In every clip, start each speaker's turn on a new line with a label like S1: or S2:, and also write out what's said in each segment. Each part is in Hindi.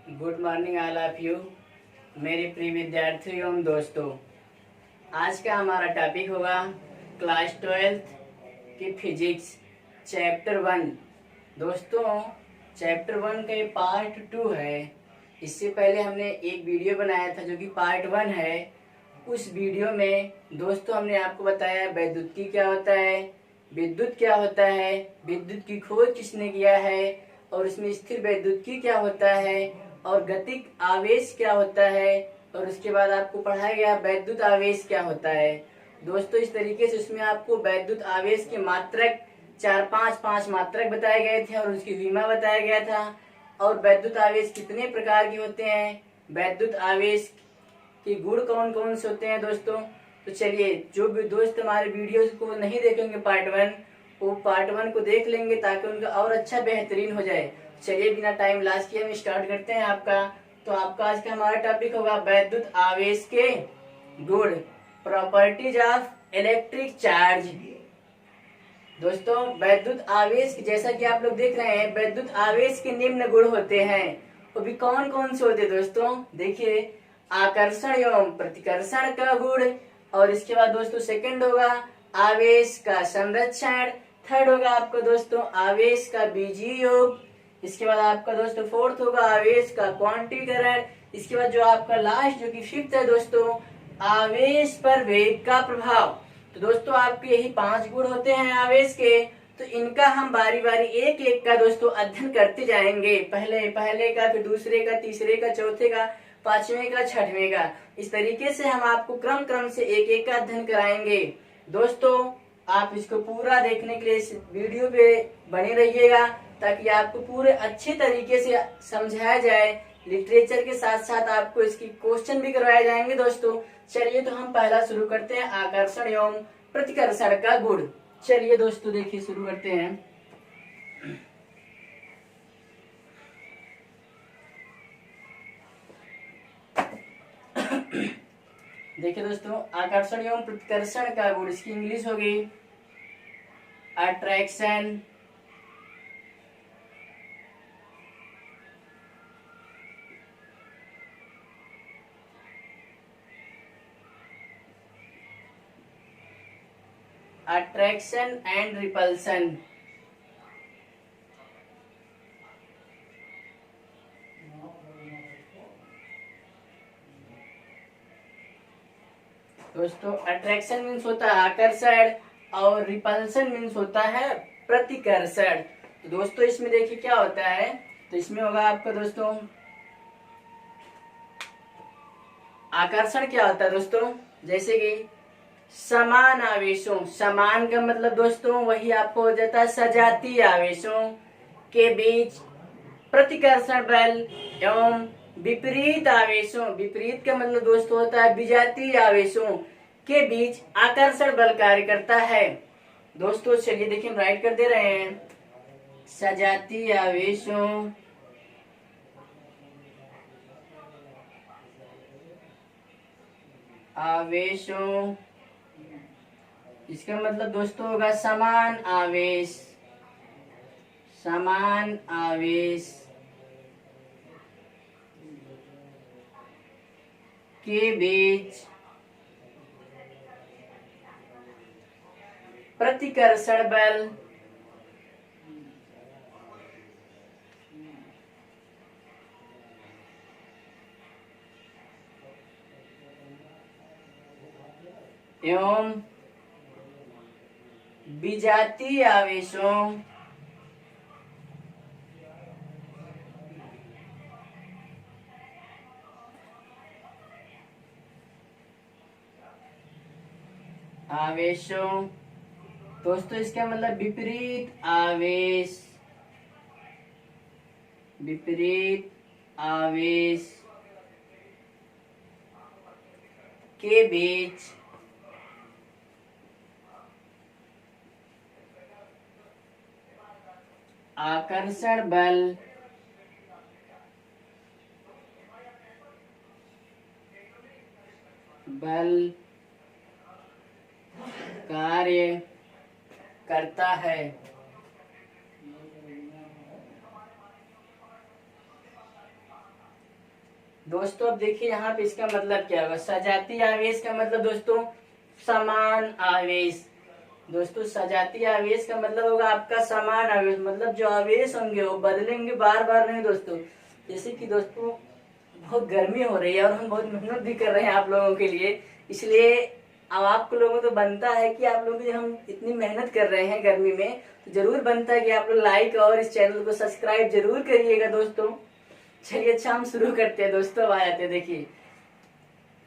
S1: Good morning all of you, मेरे प्रिय विद्यार्थियों एवं दोस्तों। आज का हमारा टॉपिक होगा क्लास 12th की फिजिक्स चैप्टर 1। दोस्तों, चैप्टर 1 का ये पार्ट 2 है। इससे पहले हमने एक वीडियो बनाया था जो कि पार्ट 1 है। उस वीडियो में दोस्तों हमने आपको बताया वैद्युत क्या होता है, विद्युत क्या होता है, विद्युत की खोज किसने किया है, और इसमें स्थिर वैद्युत क्या होता है, और गतिक आवेश क्या होता है, और उसके बाद आपको पढ़ाया गया वैद्युत आवेश क्या होता है। दोस्तों, इस तरीके से उसमें आपको वैद्युत आवेश के मात्रक 4-5 मात्रक बताए गए थे और उसकी विमा बताया गया था। और वैद्युत आवेश कितने प्रकार के होते हैं, वैद्युत आवेश के गुण कौन कौन से होते हैं दोस्तों। तो चलिए, जो भी दोस्त हमारे वीडियोस को नहीं देखेंगे पार्ट 1, वो पार्ट 1 को देख लेंगे ताकि उनका और अच्छा बेहतरीन हो जाए। चलिए, बिना टाइम लॉस किए हम स्टार्ट करते हैं आपका। तो आपका आज का हमारा टॉपिक होगा वैद्युत आवेश के गुण, प्रॉपर्टीज ऑफ इलेक्ट्रिक चार्ज। दोस्तों, वैद्युत आवेश जैसा कि आप लोग देख रहे हैं, वैद्युत आवेश के निम्न गुण होते हैं। वो भी कौन कौन से होते हैं दोस्तों, देखिए। आकर्षण एवं प्रतिकर्षण का गुण, और इसके बाद दोस्तों सेकंड होगा आवेश का संरक्षण, थर्ड होगा आपका दोस्तों आवेश का बीजीय योग, इसके बाद आपका दोस्तों फोर्थ होगा आवेश का क्वांटीकरण, इसके बाद जो आपका लास्ट जो कि फिफ्थ है दोस्तों, आवेश पर वेग का प्रभाव। तो दोस्तों, आपके यही 5 गुण होते हैं आवेश के। तो इनका हम बारी बारी एक एक का दोस्तों अध्ययन करते जाएंगे। पहले का, फिर दूसरे का, तीसरे का, चौथे का, 5वें का, 6वें का। इस तरीके से हम आपको क्रम क्रम से एक एक का अध्ययन कराएंगे। दोस्तों, आप इसको पूरा देखने के लिए इस वीडियो पे बने रहिएगा ताकि आपको पूरे अच्छे तरीके से समझाया जाए। लिटरेचर के साथ साथ आपको इसकी क्वेश्चन भी करवाए जाएंगे दोस्तों। चलिए, तो हम पहला शुरू करते हैं आकर्षण एवं प्रतिकर्षण का गुण। चलिए दोस्तों, देखिए शुरू करते हैं। देखिए दोस्तों, आकर्षण एवं प्रतिकर्षण का गुण, इसकी इंग्लिश होगी अट्रैक्शन, अट्रैक्शन एंड रिपल्सन। दोस्तों, अट्रैक्शन मीन्स होता है आकर्षण और रिपल्सन मीन्स होता है प्रतिकर्षण। तो दोस्तों, इसमें देखिए क्या होता है। तो इसमें होगा आपका दोस्तों आकर्षण क्या होता है दोस्तों, जैसे कि समान आवेशों, समान का मतलब दोस्तों वही आपको हो जाता है सजातीय आवेशों के बीच प्रतिकर्षण बल एवं विपरीत आवेशों, विपरीत का मतलब दोस्तों होता है विजातीय आवेशों के बीच आकर्षण बल कार्य करता है। दोस्तों चलिए देखिए, हम राइट कर दे रहे हैं। सजातीय आवेशों इसका मतलब दोस्तों होगा समान आवेश, समान आवेश के बीच प्रतिकर्षण बल एवं विजातीय आवेशों दोस्तों इसका मतलब विपरीत आवेश, विपरीत आवेश के बीच आकर्षण बल कार्य करता है। दोस्तों अब देखिए यहाँ पे इसका मतलब क्या होगा। सजातीय आवेश का मतलब दोस्तों समान आवेश। दोस्तों सजातीय आवेश का मतलब होगा आपका समान आवेश, मतलब जो आवेश होंगे वो बदलेंगे बार बार नहीं दोस्तों। जैसे कि दोस्तों बहुत गर्मी हो रही है और हम बहुत मेहनत भी कर रहे हैं आप लोगों के लिए, इसलिए अब आपको लोगों को तो बनता है कि आप लोग हम इतनी मेहनत कर रहे हैं गर्मी में, तो जरूर बनता है कि आप लोग लाइक और इस चैनल को सब्सक्राइब जरूर करिएगा दोस्तों। चलिए अच्छा हम शुरू करते हैं दोस्तों। अब आ जाते हैं, देखिए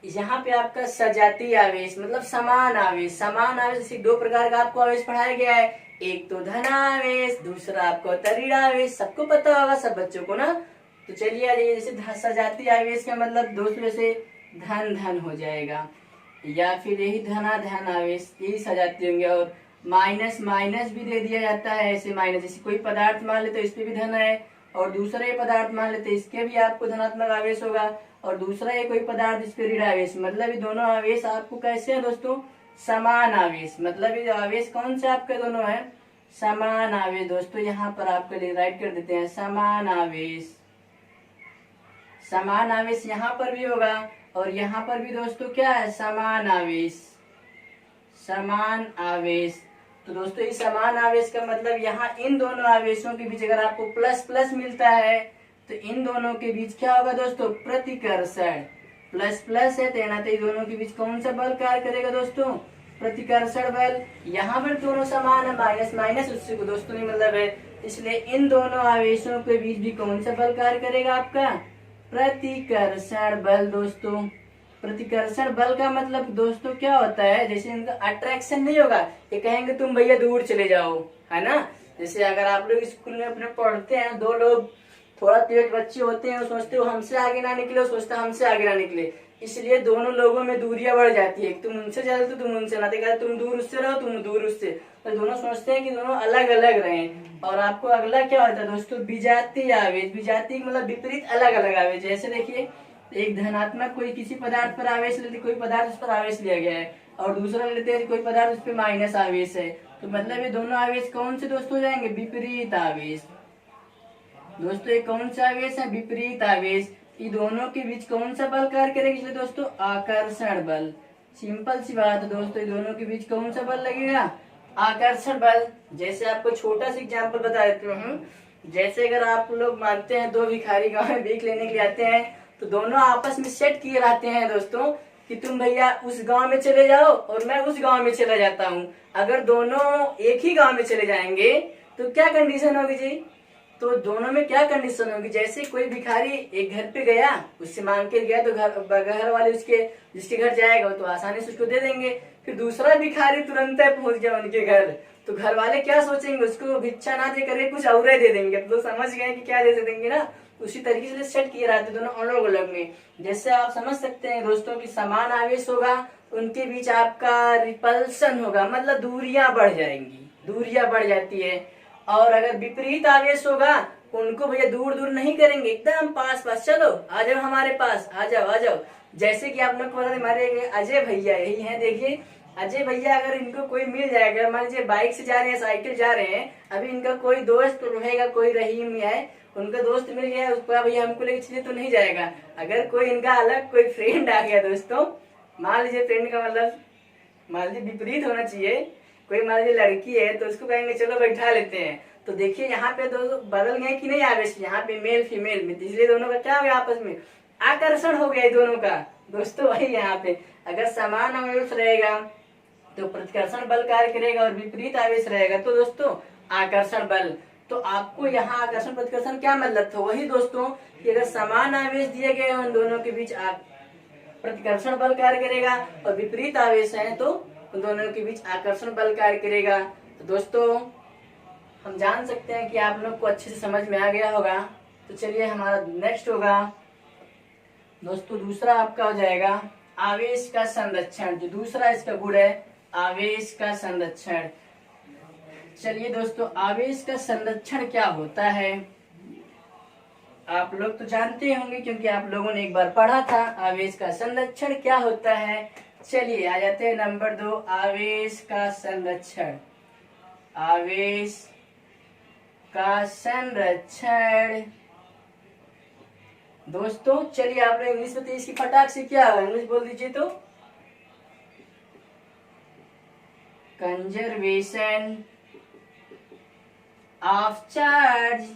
S1: यहाँ पे आपका सजातीय आवेश मतलब समान आवेश। समान आवेश जैसे दो प्रकार का आपको आवेश पढ़ाया गया है, एक तो धन आवेश, दूसरा आपको ऋण आवेश। सबको पता होगा सब बच्चों को ना। तो चलिए आ जाइए, जैसे सजातीय आवेश का मतलब दोस्तों से धन धन हो जाएगा, या फिर यही धना धन आवेश, यही सजाती होंगे। और माइनस माइनस भी दे दिया जाता है, ऐसे माइनस जैसे कोई पदार्थ मान लेते इस पे भी धन है, और दूसरा ये पदार्थ मान लेते इसके भी आपको धनात्मक आवेश होगा, और दूसरा ये कोई पदार्थ इस पे ऋण आवेश। मतलब ये दोनों आवेश आपको कैसे है दोस्तों, समान आवेश। मतलब ये आवेश कौन से आपके दोनों है, समान आवेश। दोस्तों यहाँ पर आपके लिए राइट कर देते हैं समान आवेश। समान आवेश यहाँ पर भी होगा और यहाँ पर भी दोस्तों क्या है, समान आवेश। समान आवेश। तो दोस्तों ये समान आवेश का मतलब यहाँ इन दोनों आवेशों के बीच अगर आपको प्लस प्लस मिलता है तो इन दोनों के बीच क्या होगा दोस्तों, प्रतिकर्षण। प्लस प्लस है तो यहाँ तो दोनों के बीच कौन सा बल कार्य करेगा दोस्तों, प्रतिकर्षण बल। यहाँ पर दोनों समान है, माइनस माइनस उससे को दोस्तों नहीं मतलब है, इसलिए इन दोनों आवेशों के बीच भी कौन सा बल कार्य करेगा आपका, प्रतिकर्षण बल। दोस्तों प्रतिकर्षण बल का मतलब दोस्तों क्या होता है, जैसे इनका अट्रैक्शन नहीं होगा, ये कहेंगे तुम भैया दूर चले जाओ, है ना। जैसे अगर आप लोग स्कूल में अपने पढ़ते हैं, दो लोग थोड़ा तेज बच्चे होते हैं, वो सोचते हो हमसे आगे ना निकले, वो सोचता है हमसे आगे ना निकले, इसलिए दोनों लोगों में दूरियां बढ़ जाती है। तुम उनसे चले तो तुम उनसे ना, तो तुम दूर उससे रहो, तुम दूर उससे, तो दोनों सोचते हैं कि दोनों अलग अलग रहें। और आपको अगला क्या होता है दोस्तों, विजातीय आवेश। विजातीय मतलब विपरीत अलग अलग आवेश। जैसे देखिए एक धनात्मक कोई किसी पदार्थ पर आवेश लेते, कोई पदार्थ उस पर आवेश लिया गया है, और दूसरा लेते हैं कोई पदार्थ उस पर माइनस आवेश है, तो मतलब ये दोनों आवेश कौन से दोस्तों हो जाएंगे, विपरीत आवेश। दोस्तों ये कौन सा आवेश है, विपरीत आवेश। ये दोनों के बीच कौन सा बल कार्य करेगा, इसलिए दोस्तों आकर्षण बल। सिंपल सी बात है दोस्तों, ये दोनों के बीच कौन सा बल लगेगा, आकर्षण बल। जैसे आपको छोटा सा एग्जाम्पल बता देता हूँ। जैसे अगर आप लोग मानते हैं दो भिखारी गाँव में भीख लेने के लिए आते हैं, तो दोनों आपस में सेट किए रहते हैं दोस्तों कि तुम भैया उस गांव में चले जाओ और मैं उस गांव में चला जाता हूँ। अगर दोनों एक ही गांव में चले जाएंगे तो क्या कंडीशन होगी जी, तो दोनों में क्या कंडीशन होगी, जैसे कोई भिखारी एक घर पे गया, उससे मांग के गया, तो घर वाले उसके जिसके घर जाएगा तो आसानी से उसको दे देंगे। फिर दूसरा भिखारी तुरंत पहुंच गया उनके घर, तो घर वाले क्या सोचेंगे, उसको भिक्षा ना दे करके कुछ और दे देंगे। तो समझ गए कि क्या दे देंगे ना। उसी तरीके से सेट किए रहते दोनों अलग अलग में। जैसे आप समझ सकते हैं दोस्तों की समान आवेश होगा, उनके बीच आपका रिपल्सन होगा, मतलब दूरियां बढ़ जाएंगी, दूरियां बढ़ जाती है। और अगर विपरीत आवेश होगा, उनको भैया दूर दूर नहीं करेंगे, एकदम पास पास, चलो आ जाओ हमारे पास, आ जाओ आ जाओ। जैसे कि आप लोग को हमारे अजय भैया यही है, देखिए अजय भैया अगर इनको कोई मिल जाएगा, मान लीजिए बाइक से जा रहे हैं, साइकिल जा रहे हैं, अभी इनका कोई दोस्त रहेगा, कोई रहीम है, उनका दोस्त मिल गया, उसको भैया हमको लेके चलिए, तो नहीं जाएगा। अगर कोई इनका अलग कोई फ्रेंड आ गया दोस्तों, मान लीजिए फ्रेंड का मतलब मान लीजिए विपरीत होना चाहिए, कोई मान लीजिए लड़की है तो उसको कहेंगे चलो बैठा लेते हैं, तो देखिए यहाँ पे दोस्तों बदल गए कि नहीं आवेश, यहाँ पे मेल फीमेल में, इसलिए दोनों का क्या हो गया, आपस में आकर्षण हो गया दोनों का। दोस्तों वही यहाँ पे अगर समान आवेश रहेगा तो प्रतिकर्षण बल कार्य करेगा, और विपरीत आवेश रहेगा तो दोस्तों आकर्षण बल। तो आपको यहाँ आकर्षण प्रतिकर्षण क्या मतलब था, वही दोस्तों कि अगर समान आवेश दिए गए उन दोनों के बीच प्रतिकर्षण बल कार्य करेगा, और विपरीत आवेश है तो उन दोनों के बीच आकर्षण बल कार्य करेगा। तो दोस्तों हम जान सकते हैं कि आप लोग को अच्छे से समझ में आ गया होगा। तो चलिए हमारा नेक्स्ट होगा दोस्तों, दूसरा आपका हो जाएगा आवेश का संरक्षण। जो दूसरा इसका गुण है आवेश का संरक्षण। चलिए दोस्तों आवेश का संरक्षण क्या होता है, आप लोग तो जानते होंगे क्योंकि आप लोगों ने एक बार पढ़ा था। आवेश का संरक्षण क्या होता है, चलिए आ जाते हैं नंबर 2, आवेश का संरक्षण। आवेश का संरक्षण दोस्तों चलिए आप लोग इंग्लिश बताइए, इसकी फटाक से क्या है, इंग्लिश बोल दीजिए तो। Conservation of charge.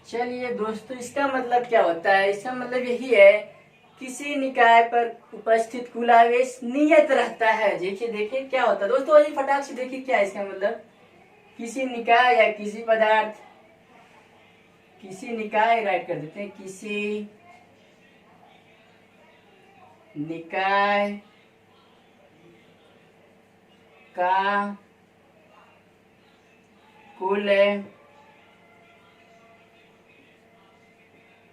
S1: चलिए दोस्तों, इसका मतलब क्या होता है, इसका मतलब यही है किसी निकाय पर उपस्थित कुल आवेश नियत रहता है। देखिए देखिए क्या होता है दोस्तों, ये फटाक से देखिए क्या है इसका मतलब। किसी निकाय या किसी पदार्थ, किसी निकाय राइट कर देते हैं, किसी निकाय का कुल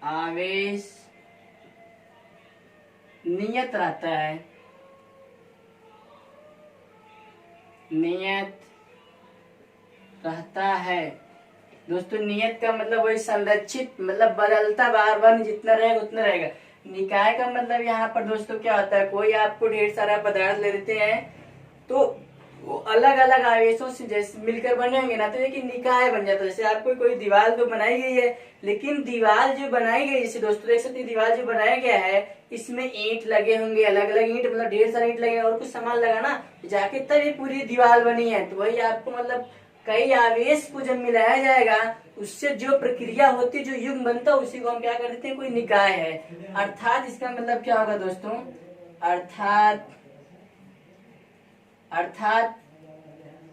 S1: आवेश नियत रहता है, नियत रहता है। दोस्तों नियत का मतलब वही संरक्षित, मतलब बदलता बार बार, जितना रहेगा उतना रहेगा। निकाय का मतलब यहाँ पर दोस्तों क्या होता है, कोई आपको ढेर सारा पदार्थ ले देते हैं तो वो अलग अलग आवेशों से जैसे मिलकर बने होंगे ना, तो एक निकाय बन जाता है। जैसे आपको कोई दीवार तो बनाई गई है, लेकिन दीवार जो बनाई गई, जैसे दोस्तों देख सकते हैं दीवार जो बनाया गया है, इसमें ईंट लगे होंगे, अलग अलग ईंट, मतलब ढेर सारे ईंट लगे और कुछ सामान लगा ना, जाके तब ये पूरी दीवार बनी है। तो वही आपको मतलब कई आवेश को जब मिलाया जाएगा, उससे जो प्रक्रिया होती है, जो युग्म बनता है, उसी को हम क्या कर देते हैं, कोई निकाय है। अर्थात इसका मतलब क्या होगा दोस्तों, अर्थात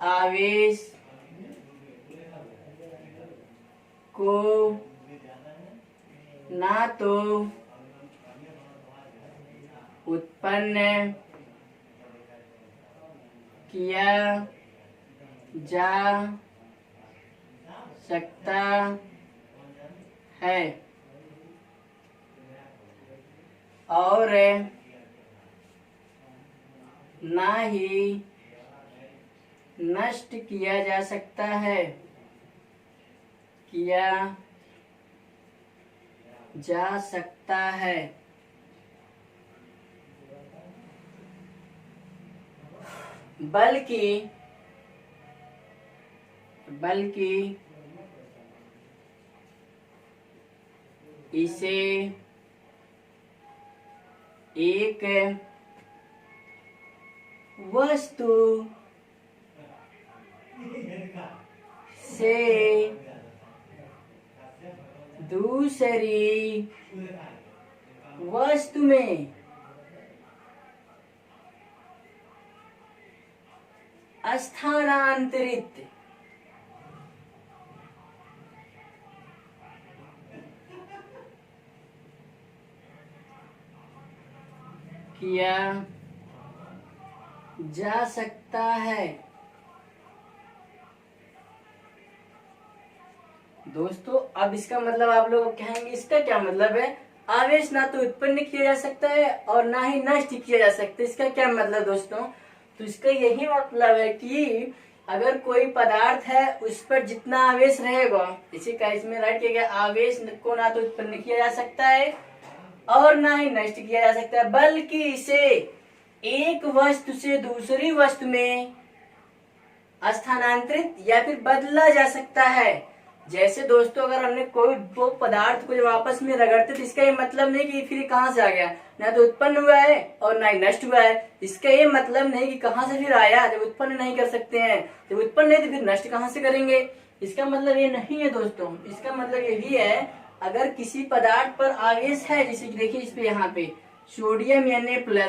S1: आवेश को ना तो उत्पन्न किया जा सकता है और ना ही नष्ट किया जा सकता है, किया जा सकता है। बल्कि इसे एक वस्तु से दूसरी वस्तु में स्थानांतरित किया जा सकता है। दोस्तों अब इसका मतलब आप लोग कहेंगे इसका क्या मतलब है, आवेश ना तो उत्पन्न किया जा सकता है और ना ही नष्ट किया जा सकता है, इसका क्या मतलब दोस्तों। तो इसका यही मतलब है कि अगर कोई पदार्थ है उस पर जितना आवेश रहेगा, इसी का इसमें राइट किया गया, आवेश को ना तो उत्पन्न किया जा सकता है और ना ही नष्ट किया जा सकता है, बल्कि इसे एक वस्तु से दूसरी वस्तु में स्थानांतरित या फिर बदला जा सकता है। जैसे दोस्तों अगर हमने कोई दो पदार्थ को जब आपस में रगड़ते तो इसका ये मतलब नहीं कि फिर कहाँ से आ गया, ना तो उत्पन्न हुआ है और ना ही नष्ट हुआ है। इसका ये मतलब नहीं कि कहाँ से फिर आया, जब उत्पन्न नहीं कर सकते हैं, जब उत्पन्न नहीं तो फिर नष्ट कहाँ से करेंगे। इसका मतलब ये नहीं है दोस्तों, इसका मतलब यही है अगर किसी पदार्थ पर आवेश है, जैसे देखिए इस पे यहाँ पे सोडियम Na+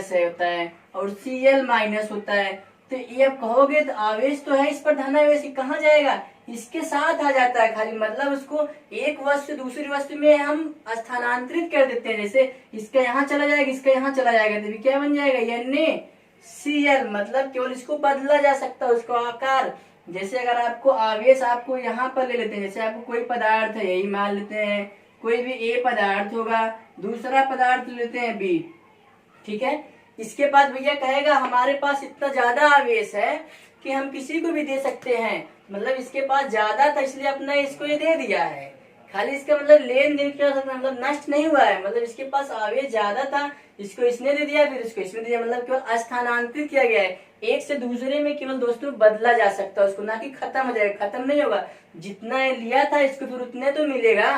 S1: है होता है और Cl- होता है, तो ये आप कहोगे तो आवेश तो है इस पर, धन आवेश कहाँ जाएगा, इसके साथ आ जाता है खाली, मतलब उसको एक वस्तु से दूसरी वस्तु में हम स्थानांतरित कर देते हैं। जैसे इसका यहाँ चला जाएगा, इसका यहाँ चला जाएगा, तो क्या बन जाएगा NaCl, मतलब केवल इसको बदला जा सकता है उसका आकार। जैसे अगर आपको आवेश आपको यहाँ पर ले लेते हैं, जैसे आपको कोई पदार्थ है, यही मान लेते हैं कोई भी A पदार्थ होगा, दूसरा पदार्थ लेते हैं B, ठीक है। इसके बाद भैया कहेगा हमारे पास इतना ज्यादा आवेश है कि हम किसी को भी दे सकते हैं, मतलब इसके पास ज्यादा था इसलिए अपना इसको ये दे दिया है, खाली इसका मतलब लेन देन क्या हो सकता है, मतलब नष्ट नहीं हुआ है, मतलब इसके पास आवेश ज्यादा था, इसको इसने दे दिया, फिर इसको इसने दिया, मतलब केवल स्थानांतरित किया गया है, एक से दूसरे में केवल दोस्तों बदला जा सकता है उसको, ना कि खत्म हो जाएगा, खत्म नहीं होगा, जितना लिया था इसको फिर उतने तो मिलेगा।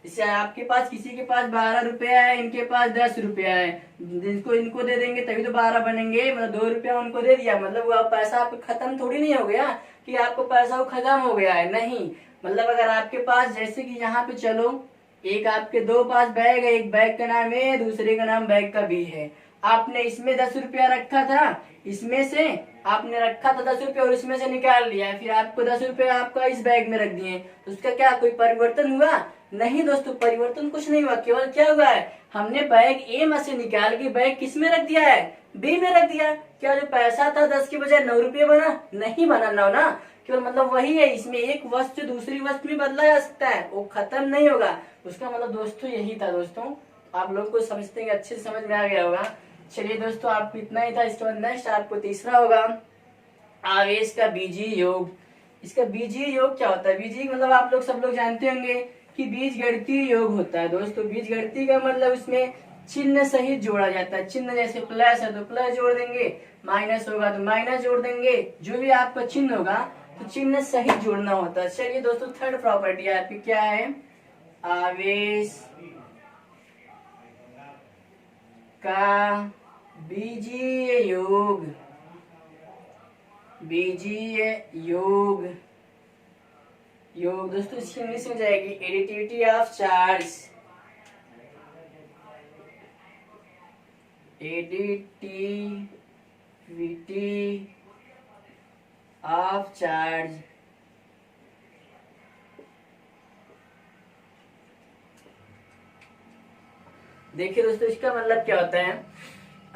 S1: जैसे आपके पास किसी के पास 12 रुपया है, इनके पास 10 रुपया है, जिनको इनको दे देंगे तभी तो 12 बनेंगे, मतलब 2 रुपया उनको दे दिया, मतलब वो पैसा आपका खत्म थोड़ी नहीं हो गया कि आपको पैसा वो खत्म हो गया है, नहीं। मतलब अगर आपके पास जैसे कि यहाँ पे चलो, एक आपके दो पास बैग है, एक बैग का नाम ए, दूसरे का नाम बैग का बी है, आपने इसमें 10 रुपया रखा था, इसमें से आपने रखा था 10 रुपया और इसमें से निकाल लिया, फिर आपको 10 रुपया आपका इस बैग में रख दिए, तो उसका क्या कोई परिवर्तन हुआ? नहीं दोस्तों, परिवर्तन कुछ नहीं हुआ, केवल क्या हुआ है, हमने बैग ए में से निकाल के बैग किस में रख दिया है, बी में रख दिया। क्या जो पैसा था 10 के बजाय 9 रुपये बना? नहीं बना, 9 ना, केवल मतलब वही है, इसमें एक वस्तु दूसरी वस्तु में बदला जा सकता है, वो खत्म नहीं होगा, उसका मतलब दोस्तों यही था। दोस्तों आप लोग को समझते हैं, अच्छे से समझ में आ गया होगा। चलिए दोस्तों, आपको इतना ही था, इसके बाद नेक्स्ट आपको तीसरा होगा आवेश का बीजीय योग। इसका बीजीय योग क्या होता है? बीजीय मतलब आप लोग सब लोग जानते होंगे कि बीजगणितीय योग होता है। दोस्तों बीजगणितीय का मतलब उसमें चिन्ह सहित जोड़ा जाता है, चिन्ह जैसे प्लस है तो प्लस जोड़ देंगे, माइनस होगा तो माइनस जोड़ देंगे, जो भी आपका चिन्ह होगा तो चिन्ह सहित जोड़ना होता है। चलिए दोस्तों, थर्ड प्रॉपर्टी आपकी क्या है? आवेश का बीजीय योग। बीजीय योग योग दोस्तों इसकी इंग्लिश में जाएगी additivity of charge. Additivity of charge. देखिए दोस्तों, इसका मतलब क्या होता है,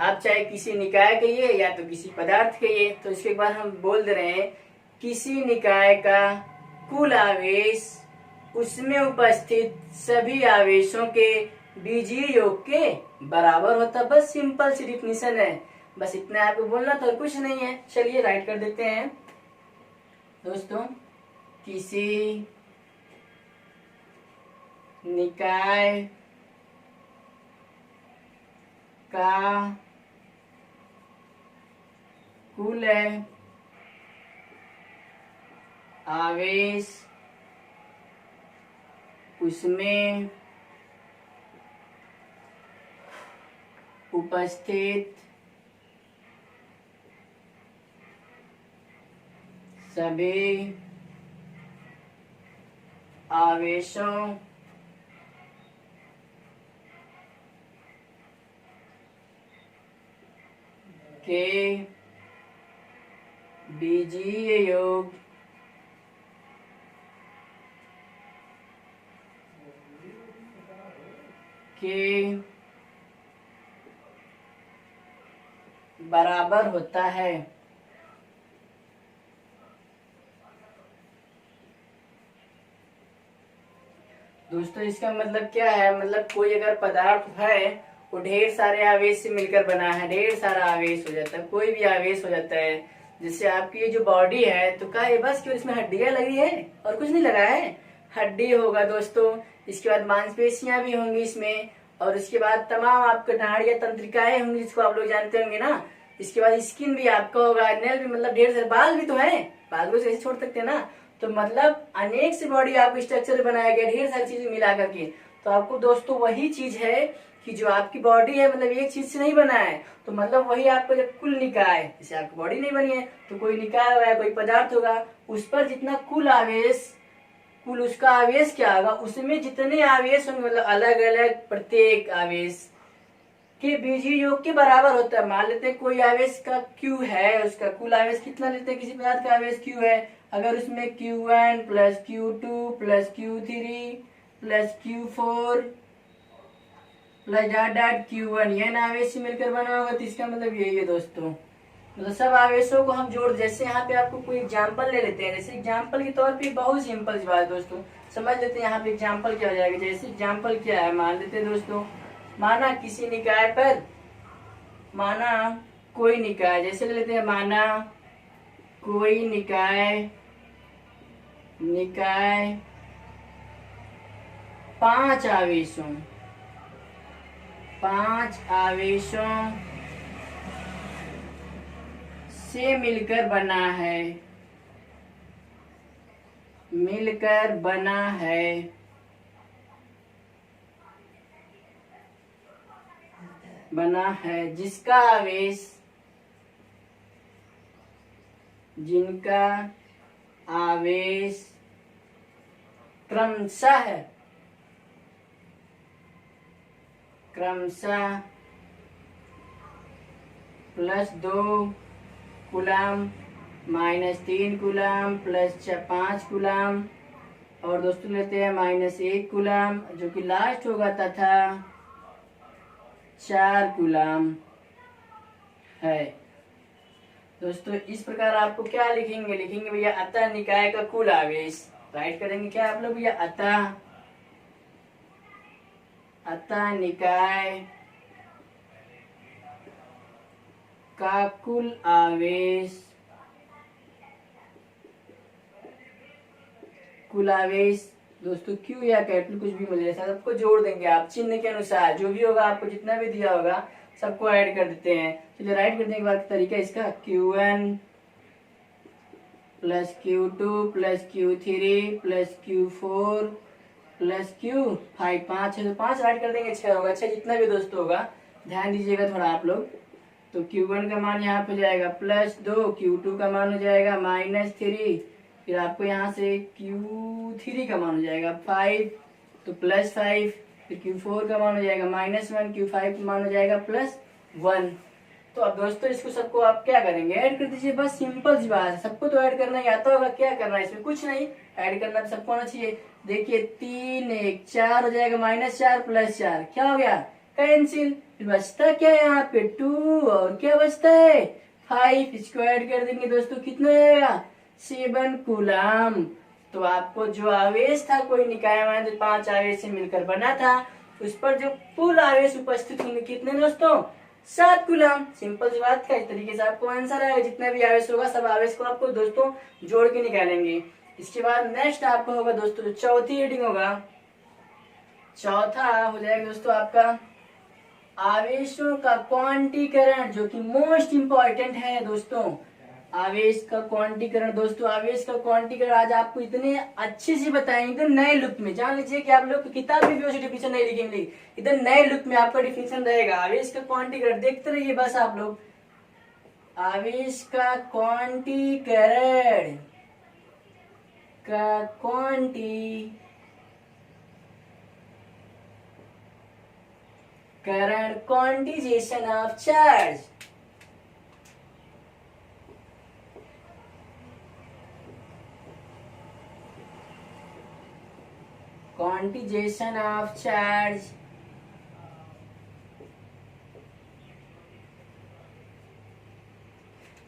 S1: आप चाहे किसी निकाय कहिए या तो किसी पदार्थ कहिए, तो इसके बाद हम बोल दे रहे हैं किसी निकाय का कुल आवेश उसमें उपस्थित सभी आवेशों के बीजीय योग के बराबर होता है। बस सिंपल सी डिफिनीशन है, बस इतना आपको बोलना था और कुछ नहीं है। चलिए राइट कर देते हैं दोस्तों, किसी निकाय का कुल आवेश उसमें उपस्थित सभी आवेशों के बीजीय योग के बराबर होता है। दोस्तों इसका मतलब क्या है, मतलब कोई अगर पदार्थ है वो ढेर सारे आवेश से मिलकर बना है, ढेर सारा आवेश हो जाता है, कोई भी आवेश हो जाता है। जैसे आपकी ये जो बॉडी है तो क्या है, बस क्यों इसमें हड्डियां लगी है और कुछ नहीं लगा है, हड्डी होगा दोस्तों, इसके बाद मांसपेशियां भी होंगी इसमें, और उसके बाद तमाम आपके नाड़ियां तंत्रिकाएं होंगी जिसको आप लोग जानते होंगे ना। इसके बाद स्किन भी आपका होगा, नेल भी, मतलब ढेर सारे बाल भी तो है, बाल को ऐसे छोड़ सकते हैं ना। तो मतलब अनेक सी बॉडी आपको स्ट्रक्चर बनाया गया ढेर सारी चीजें मिला करके। तो आपको दोस्तों वही चीज है कि जो आपकी बॉडी है मतलब एक चीज से नहीं बना है, तो मतलब वही आपको जब कुल निकाय, जैसे आपकी बॉडी नहीं बनी है तो कोई निकाय होगा, कोई पदार्थ होगा, उस पर जितना कुल आवेश, कुल उसका आवेश क्या होगा, उसमें जितने आवेश होंगे मतलब अलग अलग प्रत्येक आवेश के बीजीय योग के बराबर होता है। मान लेते हैं कोई आवेश का Q है, उसका कुल आवेश कितना लेते हैं, किसी पदार्थ का आवेश Q है, अगर उसमें Q1 plus Q2 plus Q3 plus Q4 plus dot Q1 यह आवेश से मिलकर बना होगा, तो इसका मतलब यही है दोस्तों, मतलब सब आवेशों को हम जोड़, जैसे यहाँ पे आपको कोई एग्जांपल ले लेते हैं, जैसे एग्जांपल के तौर पे बहुत सिंपल सी बात दोस्तों समझ लेते हैं। यहाँ पे एग्जांपल क्या हो जाएगा, जैसे एग्जांपल क्या है, मान लेते हैं दोस्तों, माना किसी निकाय पर, माना कोई निकाय, जैसे ले लेते हैं, माना कोई निकाय 5 आवेशों से मिलकर बना है जिनका आवेश क्रमशः +2 कूलम, -3 कूलम, +5 कूलम, और दोस्तों लेते हैं -1 कूलम जो कि लास्ट होगा, तथा 4 कूलम है। दोस्तों इस प्रकार आपको क्या लिखेंगे भैया अतः निकाय का कुल आवेश। राइट करेंगे क्या आप लोग भैया, अतः निकाय का कुल आवेश दोस्तों क्यू या कैपिटल कुछ भी मिले सबको जोड़ देंगे आप चिन्ह के अनुसार, जो भी होगा आपको जितना भी दिया होगा सबको ऐड कर देते हैं। चलिए राइट करने के बाद तरीका इसका Q1 + Q2 + Q3 + Q4 + Q5, 5 है तो 5 राइट कर देंगे, 6 होगा, 6 जितना भी दोस्तों होगा ध्यान दीजिएगा थोड़ा आप लोग। तो Q1 का मान यहाँ पे हो जाएगा +2, Q2 का मान हो जाएगा -3, फिर आपको यहाँ से Q3 का मान हो जाएगा 5, तो +5, फिर Q4 का मान हो जाएगा -1, Q5 का मान हो जाएगा +1। तो अब दोस्तों इसको सबको आप क्या करेंगे, ऐड कर दीजिए, बस सिंपल सी बात है। सबको तो ऐड करना ही आता होगा, क्या करना है इसमें, कुछ नहीं, ऐड करना तो सबको आना चाहिए। देखिए 3 1 4 हो जाएगा, -4 + 4 क्या हो गया, कैंसिल। फिर बचता क्या है यहाँ पे 2, और क्या बचता है 5, इसको ऐड कर देंगे दोस्तों, कितना आएगा 7 कूलम। तो आपको जो आवेश था कोई निकाय मान 5 आवेश से मिलकर बना था, उस पर जो कुल आवेश उपस्थित होंगे कितने दोस्तों, 7 कूलम। सिंपल सी बात है, इस तरीके से आपको आंसर आएगा। जितना भी आवेश होगा सब आवेश को आपको दोस्तों जोड़ के निकालेंगे। इसके बाद नेक्स्ट आपका होगा दोस्तों चौथी रीडिंग होगा, चौथा हो जाएगा दोस्तों आपका आवेशों का क्वांटीकरण, जो कि मोस्ट इंपॉर्टेंट है दोस्तों। आवेश का क्वांटीकरण दोस्तों, आवेश का क्वांटीकरण आज आपको इतने अच्छे से बताएंगे, एकदम नए लुक में। जान लीजिए कि आप लोग की किताब में भी वैसे डिफिनेशन नहीं लिखेंगे, एकदम नए लुक में आपका डिफिनेशन रहेगा। आवेश का क्वांटीकरण देखते रहिए बस आप लोग। आवेश का क्वांटीकरण quantization of charge. Quantization of charge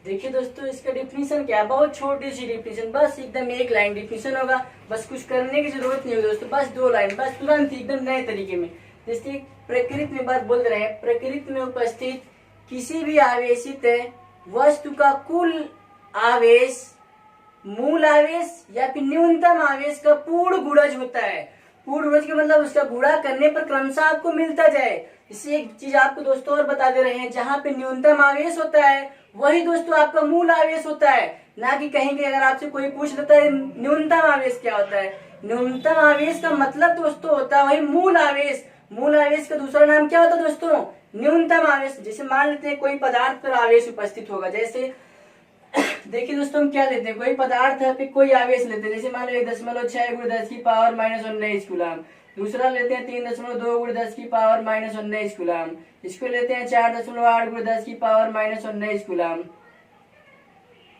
S1: देखिए दोस्तों इसका डिफिनीशन क्या, बहुत छोटी सी डिफिनीशन, बस एकदम एक लाइन डिफिनीशन होगा, बस कुछ करने की जरूरत नहीं होगी दोस्तों, बस 2 लाइन, बस तुरंत एकदम नए तरीके में। जैसे प्रकृति में बात बोल रहे हैं, प्रकृति में उपस्थित किसी भी आवेशित वस्तु का कुल आवेश मूल आवेश या फिर न्यूनतम आवेश का पूर्ण गुणज होता है। पूर्ण गुणज का मतलब उसका गुणा करने पर क्रमशः आपको मिलता जाए। इससे एक चीज आपको दोस्तों और बता दे रहे हैं, जहाँ पे न्यूनतम आवेश होता है वही दोस्तों आपका मूल आवेश होता है। ना कि कहेंगे अगर आपसे कोई पूछ लेता है न्यूनतम आवेश क्या होता है, न्यूनतम आवेश का मतलब दोस्तों होता है वही मूल आवेश। मूल आवेश का दूसरा नाम क्या होता है दोस्तों, न्यूनतम आवेश। जैसे मान लेते हैं कोई पदार्थ पर आवेश उपस्थित होगा, जैसे देखिए दोस्तों हम क्या लेते हैं, कोई पदार्थ है फिर कोई आवेश लेते हैं, जैसे मान लो 1.6 × 10⁻⁻19 कूलम। दूसरा लेते हैं 3.2 × 10⁻⁻19 कूलम। इसको लेते हैं 4.8 × 10⁻⁻19 कूलम।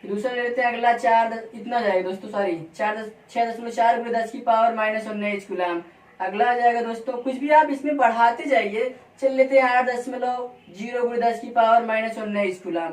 S1: दूसरा लेते हैं अगला 4 इतना जाएगा दोस्तों, सॉरी 6.4 × 10⁻⁻19 कूलम। अगला आ जाएगा दोस्तों, कुछ भी आप इसमें बढ़ाते जाइए, चल लेते हैं 8.0 × 10⁻⁻19 कूलम।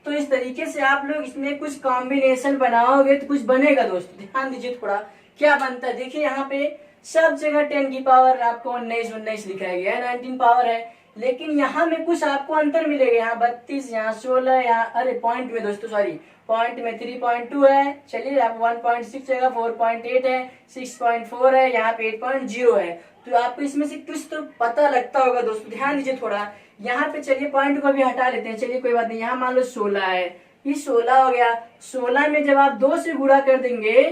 S1: तो इस तरीके से आप लोग इसमें कुछ कॉम्बिनेशन बनाओगे तो कुछ बनेगा दोस्तों। ध्यान दीजिए थोड़ा क्या बनता है। देखिए यहाँ पे सब जगह 10 की पावर आपको 19 लिखा गया है, 19 पावर है। लेकिन यहाँ में कुछ आपको अंतर मिलेगा, यहाँ 32, यहाँ 16, यहाँ अरे पॉइंट में दोस्तों सॉरी पॉइंट में 3.2 है, चलिए आप 1.6 है, 4.8 है, 6.4 है, यहाँ पे 8.0 है। तो आपको इसमें से कुछ तो पता लगता होगा दोस्तों, ध्यान दीजिए थोड़ा। यहाँ पे चलिए पॉइंट को भी हटा लेते हैं, चलिए कोई बात नहीं। यहाँ मान लो 16 है, ये 16 हो गया। 16 में जब आप 2 से गुणा कर देंगे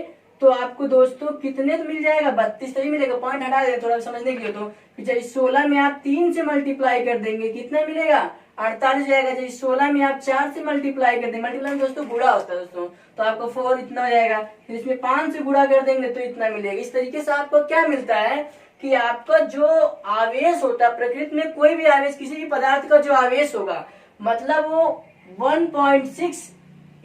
S1: तो आपको दोस्तों कितने तो मिल जाएगा, 32 तो ही मिलेगा। पॉइंट हटा दें थोड़ा समझने के लिए। तो फिर 16 में आप 3 से मल्टीप्लाई कर देंगे, कितना मिलेगा, 48 जाएगा। जैसे 16 में आप 4 से मल्टीप्लाई कर देंगे, मल्टीप्लाई में दोस्तों गुणा होता है दोस्तों, तो आपको 4 इतना हो जाएगा। फिर इसमें 5 से गुणा कर देंगे तो इतना मिलेगा। इस तरीके से आपको क्या मिलता है कि आपका जो आवेश होता है प्रकृति में, कोई भी आवेश, किसी भी पदार्थ का जो आवेश होगा, मतलब वो 1.6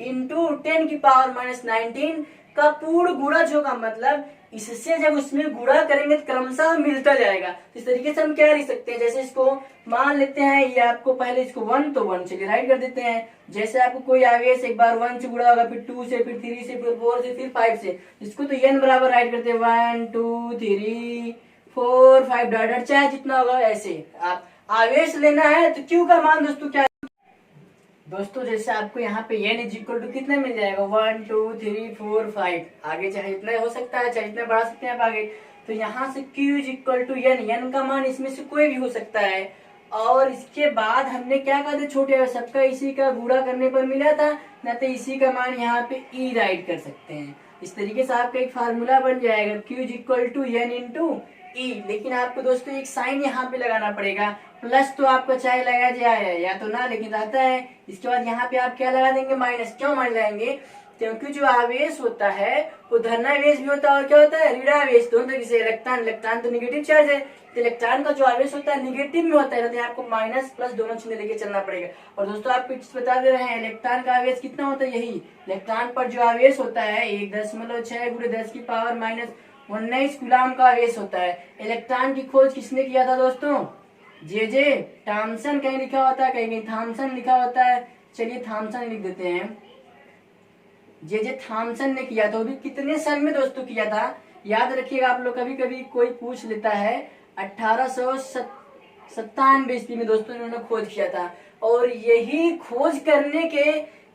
S1: इंटू 10⁻⁻19 का पूर्ण गुणज होगा। मतलब इससे जब उसमें गुणा करेंगे तो क्रमशः मिलता जाएगा। इस तरीके से हम क्या लिख सकते हैं, जैसे इसको मान लेते हैं, ये आपको पहले इसको 1 तो 1 चलिए राइट कर देते हैं। जैसे आपको कोई आवेश एक बार 1 से गुणा होगा, फिर 2 से, फिर 3 से, फिर 4 से, फिर 5 से, इसको तो n बराबर राइट करते हैं 1 2 3 4 5 डॉट चाहे जितना होगा ऐसे आप आवेश लेना है। तो क्यू का मान दोस्तों क्या दोस्तों, जैसे आपको यहाँ पे n इज इक्वल टू कितना मिल जाएगा, 1 2 3 4 5, आगे चाहे इतना हो सकता है, चाहे इतना बढ़ा सकते हैं आप आगे। तो यहाँ से q is equal to n का मान इसमें से कोई भी हो सकता है। और इसके बाद हमने क्या कहा था, छोटे सबका इसी का गुणा करने पर मिला था ना, तो इसी का मान यहाँ पे e राइट कर सकते हैं। इस तरीके से आपका एक फार्मूला बन जाएगा, q is equal to n into e. लेकिन आपको दोस्तों एक साइन यहाँ पे लगाना पड़ेगा, प्लस तो आपको चाहे लगा जाए या तो ना, लेकिन रहता है। इसके बाद यहाँ पे आप क्या लगा देंगे, माइनस। क्यों मान लगाएंगे, क्योंकि जो आवेश होता है वो धनावेश भी होता है और क्या होता है, ऋणावेश। दोनों तरीके से इलेक्ट्रॉन तो निगेटिव चार्ज है, तो इलेक्ट्रॉन का जो आवेश होता है निगेटिव में होता है, तो आपको माइनस प्लस दोनों चिन्ह लेके चलना पड़ेगा। और दोस्तों आपको चीज बता दे रहे हैं, इलेक्ट्रॉन का आवेश कितना होता है, यही इलेक्ट्रॉन पर जो आवेश होता है 1.6 × 10⁻⁻19 कूलाम का आवेश होता है। इलेक्ट्रॉन की खोज किसने किया था दोस्तों, जे थॉमसन। कहीं लिखा होता है, कहीं थॉमसन लिखा होता है, चलिए थॉमसन लिख देते हैं। जे थॉमसन ने किया था, वो भी कितने सन में दोस्तों किया था, याद रखिएगा आप लोग, कभी कभी कोई पूछ लेता है, 1897 ईस्वी में दोस्तों इन्होंने खोज किया था। और यही खोज करने के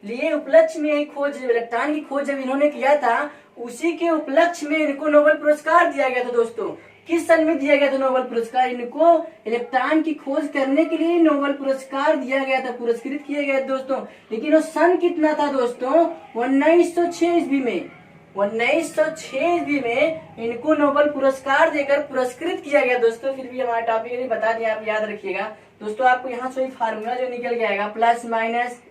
S1: लिए उपलक्ष्य में, खोज इलेक्ट्रॉन की खोज जब इन्होंने किया था, उसी के उपलक्ष्य में इनको नोबेल पुरस्कार दिया गया था दोस्तों। किस सन में दिया गया था नोबेल पुरस्कार, इनको इलेक्ट्रॉन की खोज करने के लिए नोबेल पुरस्कार दिया गया था, पुरस्कृत किया गया था दोस्तों। लेकिन वो सन कितना था दोस्तों, 1906 ईस्वी में। 1906 ईस्वी में इनको नोबेल पुरस्कार देकर पुरस्कृत किया गया दोस्तों। फिर भी हमारा टॉपिक बता दिया, आप याद रखिएगा दोस्तों। आपको यहाँ से फार्मूला जो निकल के आएगा, plus minus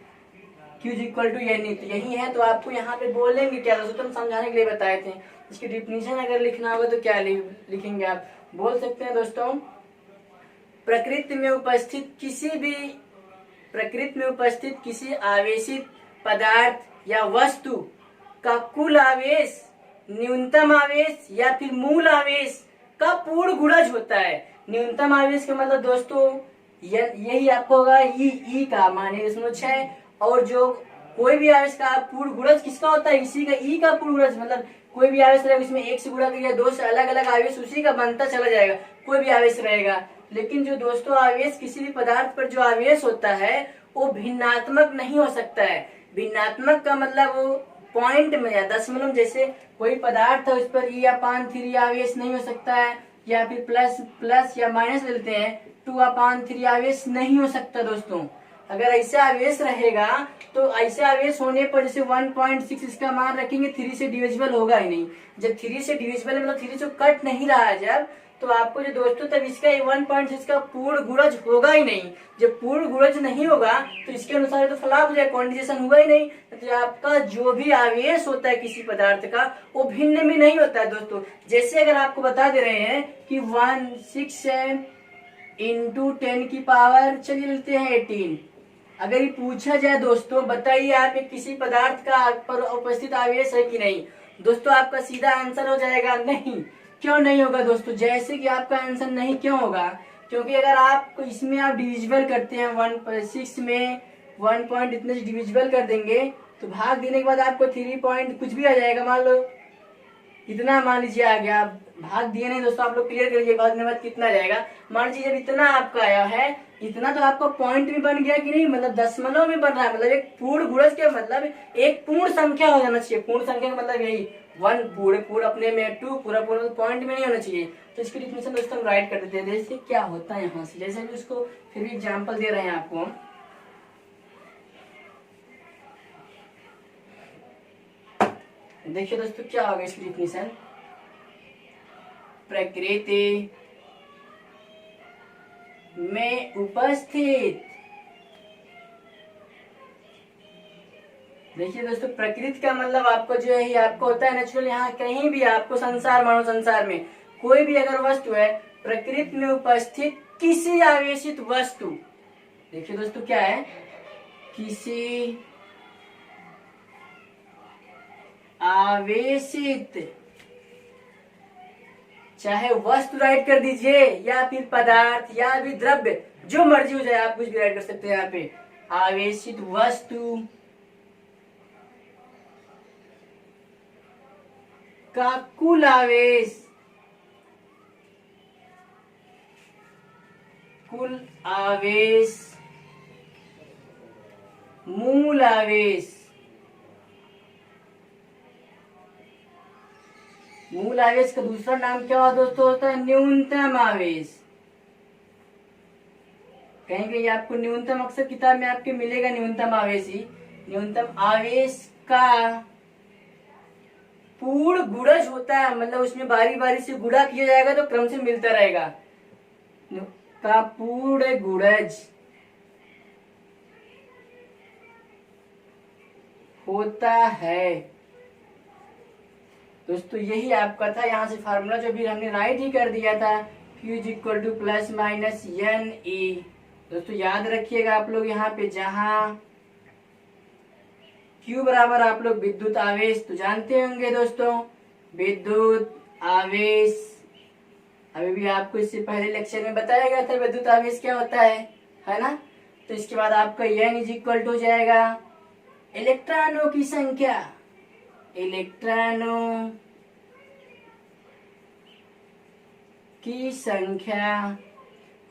S1: q is equal to n, तो यही है। तो आपको यहाँ पे बोलेंगे क्या दोस्तों, तुम समझाने के लिए बताए थे। इसकी डिफिनीशन अगर लिखना होगा तो क्या लिखेंगे, आप बोल सकते हैं दोस्तों, प्रकृति में उपस्थित किसी आवेशित पदार्थ या वस्तु का कुल आवेश, न्यूनतम आवेश या फिर मूल आवेश का पूर्ण गुणज होता है। न्यूनतम आवेश का मतलब दोस्तों यही आपको होगा ई का मान 1.6, और जो कोई भी आवेश का पूर्ण गुणज किसका होता है, इसी का ई का पूर्ण गुणज। मतलब कोई भी आवेश रहेगा उसमें 1 से गुणा करिए, 2 से, अलग अलग आवेश उसी का बनता चला जाएगा, कोई भी आवेश रहेगा। लेकिन जो दोस्तों आवेश, किसी भी पदार्थ पर जो आवेश होता है वो भिन्नात्मक नहीं हो सकता है। भिन्नात्मक का मतलब वो पॉइंट में या दशमलव, जैसे कोई पदार्थ है उस पर E/3 आवेश नहीं हो सकता है, या फिर प्लस या माइनस लेते हैं 2/3 आवेश नहीं हो सकता दोस्तों। अगर ऐसे आवेश रहेगा तो ऐसे आवेश होने पर जैसे 1.6 इसका मान रखेंगे, 3 से डिविजिबल होगा ही नहीं। जब 3 से डिविजिबल मतलब 3 से कट नहीं रहा है जब, तो आपको जो दोस्तों तब इसका 1.6 का पूर्ण गुणज होगा ही नहीं। जब पूर्ण गुणज नहीं होगा तो इसके अनुसार तो फ्लॉप हो जाए, क्वांटिजेशन हुआ ही नहीं। तो आपका जो भी आवेश होता है किसी पदार्थ का वो भिन्न में नहीं होता है दोस्तों। जैसे अगर आपको बता दे रहे हैं कि 16 इंटू 10⁻, चलिए लेते हैं 18। अगर ये पूछा जाए दोस्तों, बताइए आप किसी पदार्थ का पर उपस्थित आवेश है कि नहीं, दोस्तों आपका सीधा आंसर हो जाएगा नहीं। क्यों नहीं होगा दोस्तों, जैसे कि आपका आंसर नहीं क्यों होगा, क्योंकि अगर आप इसमें आप डिविजिबल करते हैं 1.6 में 1 पॉइंट इतने से डिविजिबल कर देंगे तो भाग देने के बाद आपको 3 पॉइंट कुछ भी आ जाएगा। मान लो इतना मान लीजिए आ गया, भाग दिए नहीं दोस्तों, आप लोग क्लियर करिए भागने बाद कितना जाएगा। मान लीजिए जब इतना आपका आया है, इतना तो आपका पॉइंट भी बन गया कि नहीं, मतलब दशमलव में बन रहा है, मतलब एक पूर्ण गुणज के मतलब एक पूर्ण संख्या हो जाना चाहिए। पूर्ण संख्या का मतलब यही 1 पूरे पूरे अपने में, 2 पूरा पूरा पॉइंट में नहीं होना चाहिए। तो इसकी डिफिनेशन दोस्तों हम राइट कर देते हैं। जैसे क्या होता है यहाँ से, जैसे भी उसको फिर भी एग्जाम्पल दे रहे हैं आपको। देखिए दोस्तों क्या होगा इसकी डिफिनेशन, प्रकृति में उपस्थित, देखिए दोस्तों प्रकृति का मतलब आपको जो है आपको होता है नेचुरल, यहाँ कहीं भी आपको संसार, मानव संसार में कोई भी अगर वस्तु है, प्रकृति में उपस्थित किसी आवेशित वस्तु, देखिए दोस्तों क्या है, किसी आवेशित, चाहे वस्तु राइट कर दीजिए या फिर पदार्थ या भी द्रव्य, जो मर्जी हो जाए, आप कुछ भी राइट कर सकते हैं यहाँ पे। आवेशित वस्तु का कुल आवेश, कुल आवेश, मूल आवेश, मूल आवेश का दूसरा नाम क्या हुआ दोस्तों, होता है न्यूनतम आवेश। कहीं कहीं आपको न्यूनतम, अक्सर किताब में आपके मिलेगा न्यूनतम आवेश ही। न्यूनतम आवेश का पूर्ण गुणज होता है, मतलब उसमें बारी बारी से गुणा किया जाएगा तो क्रम से मिलता रहेगा, का पूर्ण गुणज होता है दोस्तों। यही आपका था, यहाँ से फार्मूला जो भी हमने राइट ही कर दिया था, Q is equal to plus minus N E. दोस्तों याद रखिएगा आप लोग यहाँ पे, जहां Q बराबर आप लोग विद्युत आवेश तो जानते होंगे दोस्तों, विद्युत आवेश अभी भी आपको इससे पहले लेक्चर में बताया गया था विद्युत आवेश क्या होता है ना। तो इसके बाद आपका एन इज इक्वल टू हो जाएगा इलेक्ट्रॉनों की संख्या, इलेक्ट्रॉनों की संख्या,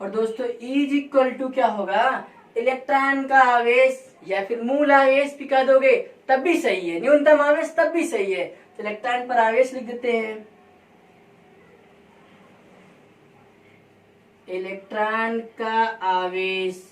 S1: और दोस्तों E इज इक्वल टू क्या होगा, इलेक्ट्रॉन का आवेश या फिर मूल आवेश भी कह दोगे तब भी सही है, न्यूनतम आवेश तब भी सही है। तो इलेक्ट्रॉन पर आवेश लिख देते हैं, इलेक्ट्रॉन का आवेश।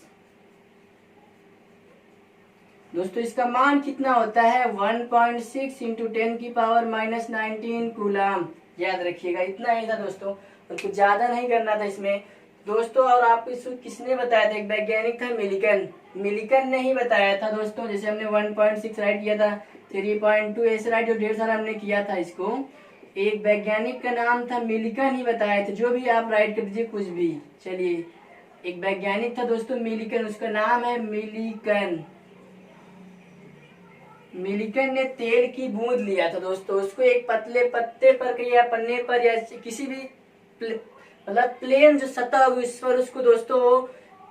S1: दोस्तों इसका मान कितना होता है, 1.6 इंटू 10 की पावर माइनस 19 कूलम। याद रखिएगा इतना ही था दोस्तों, और कुछ ज्यादा नहीं करना था इसमें दोस्तों। और आपको इसको किसने बताया था, एक वैज्ञानिक था मिलिकन, मिलिकन ने ही बताया था दोस्तों। जैसे हमने 1.6 राइट किया था, 3.2 ऐसे राइट, जो ढेर सारा हमने किया था इसको, एक वैज्ञानिक का नाम था मिलिकन ही बताया था। जो भी आप राइट कर दीजिए कुछ भी, चलिए एक वैज्ञानिक था दोस्तों मिलिकन, उसका नाम है मिलिकन। मिलिकन ने तेल की बूंद लिया था दोस्तों, उसको एक पतले पत्ते पर या पन्ने पर या किसी भी मतलब प्लेन जो सतह होगी उस पर उसको दोस्तों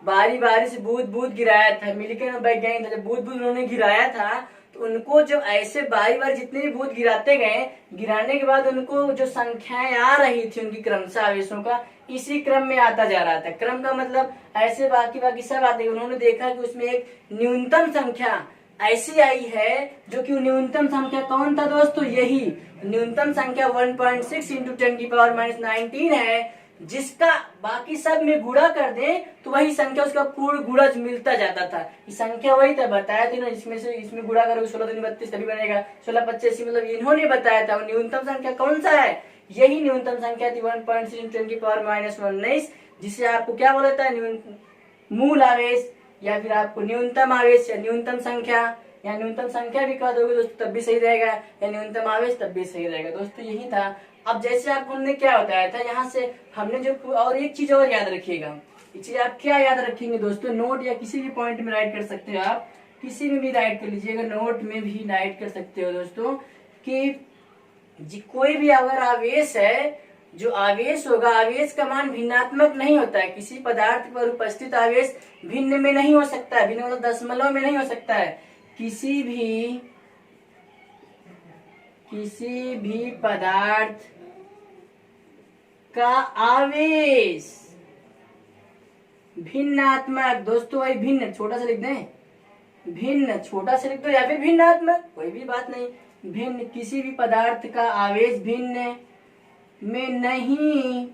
S1: बारी बारी से बूंद बूंद गिराया था। मिलिकन वैज्ञानिक था, जब बूंद बूंद उन्होंने गिराया था तो उनको जब ऐसे बारी बारी जितने भी बूंद गिराते गए, गिराने के बाद उनको जो संख्याएं आ रही थी उनकी क्रमशः आवेशों का, इसी क्रम में आता जा रहा था। क्रम का मतलब ऐसे बाकी बाकी सब आते, उन्होंने देखा कि उसमें एक न्यूनतम संख्या ऐसी आई है जो कि न्यूनतम संख्या कौन था दोस्तों, यही न्यूनतम संख्या 1.6 इंटू 10 की पावर माइनस 19 है, जिसका बाकी सब में गुणा कर दे तो वही संख्या उसका पूर्ण गुणज मिलता जाता था। ये संख्या वही था, बताया था ना, इसमें से इसमें गुणा करोगे 16 दूनी 32 तभी बनेगा 16 85, मतलब इन्होंने बताया था। न्यूनतम संख्या कौन सा है, यही न्यूनतम संख्या थी 1.6 इंटू 10 की पावर माइनस 19, जिसे आपको क्या बोला था, मूल आवेश या फिर आपको न्यूनतम आवेश या न्यूनतम संख्या या न्यूनतम संख्या भी कह दोगे दोस्तों तब भी सही रहेगा, या न्यूनतम आवेश तब भी सही रहेगा दोस्तों, यही था। अब जैसे आपको हमने क्या बताया था, यहाँ से हमने जो, और एक चीज और याद रखिएगा, ये चीज आप क्या याद रखेंगे दोस्तों, नोट या किसी भी पॉइंट में राइट कर सकते हो, आप किसी में भी राइट कर लीजिएगा, नोट में भी राइट कर सकते हो दोस्तों, कि कोई भी अगर आवेश है, जो आवेश होगा, आवेश का मान भिन्नात्मक नहीं होता है। किसी पदार्थ पर उपस्थित आवेश भिन्न में नहीं हो सकता है, भिन्न मतलब दशमलव में नहीं हो सकता है। किसी भी पदार्थ का आवेश भिन्नात्मक, दोस्तों वही भिन्न छोटा सा लिख दें, भिन्न छोटा सा लिख दो या फिर भिन्नात्मक, कोई भी बात नहीं। भिन्न किसी भी पदार्थ का आवेश भिन्न में नहीं